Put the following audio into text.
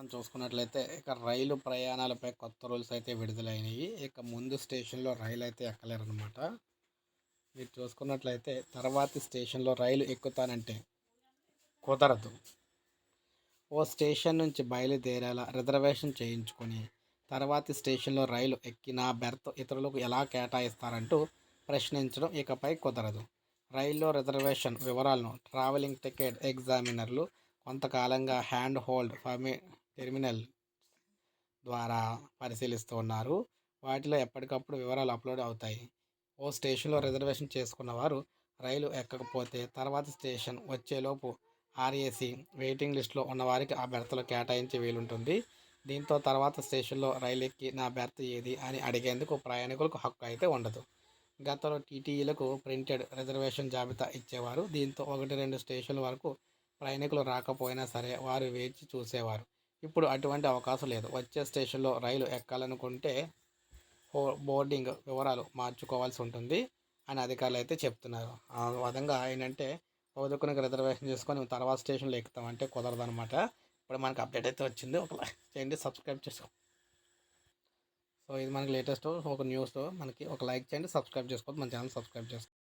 మనం చూసుకున్నట్లయితే ఇక రైలు ప్రయాణాలపై కొత్త రూల్స్ అయితే విడుదలైనయి. ఇక ముందు స్టేషన్‌లో రైలు అయితే ఎక్కలేరనమాట. మీరు చూసుకున్నట్లయితే తర్వాతి స్టేషన్‌లో రైలు ఎక్కుతానంటే కుదరదు. ఓ స్టేషన్ నుంచి బయలుదేరేలా రిజర్వేషన్ చేయించుకొని, తర్వాతి స్టేషన్‌లో రైలు ఎక్కినా బెర్త్ ఇతరులకు ఎలా కేటాయిస్తారంటూ ప్రశ్నించడం ఇకపై కుదరదు. రైల్లో రిజర్వేషన్ వివరాలను ట్రావెలింగ్ టికెట్ ఎగ్జామినర్లు కొంతకాలంగా హ్యాండ్ హోల్డ్ టెర్మినల్ ద్వారా పరిశీలిస్తూ ఉన్నారు. వాటిలో ఎప్పటికప్పుడు వివరాలు అప్లోడ్ అవుతాయి. ఓ స్టేషన్‌లో రిజర్వేషన్ చేసుకున్న వారు రైలు ఎక్కకపోతే తర్వాతి స్టేషన్ వచ్చేలోపు ఆర్ఏసీ వెయిటింగ్ లిస్టులో ఉన్నవారికి ఆ బెర్తులు కేటాయించే వీలుంటుంది. దీంతో తర్వాత స్టేషన్‌లో రైలు ఎక్కి నా బెర్త్ ఏది అని అడిగేందుకు ప్రయాణికులకు హక్కు అయితే ఉండదు. గతంలో టీటీఈలకు ప్రింటెడ్ రిజర్వేషన్ జాబితా ఇచ్చేవారు. దీంతో 1, 2 స్టేషన్ల వరకు ప్రయాణికులు రాకపోయినా సరే వారు వేచి చూసేవారు. ఇప్పుడు అటువంటి అవకాశం లేదు. వచ్చే స్టేషన్‌లో రైలు ఎక్కాలనుకుంటే బోర్డింగ్ వివరాలు మార్చుకోవాల్సి ఉంటుంది అని అధికారులు అయితే చెప్తున్నారు. ఆ విధంగా ఏంటంటే దిక్కునకి రిజర్వేషన్ చేసుకొని తర్వాత స్టేషన్‌లో ఎక్కుతామంటే కుదరదనమాట. ఇప్పుడు మనకు అప్డేట్ అయితే వచ్చింది. ఒక లైక్ చేయండి, సబ్స్క్రైబ్ చేసుకో. సో ఇది మనకి లేటెస్ట్ ఒక న్యూస్ మనకి ఒక లైక్ చేయండి, సబ్స్క్రైబ్ చేసుకోవద్దు. మన ఛానల్ సబ్స్క్రైబ్ చేసుకోండి.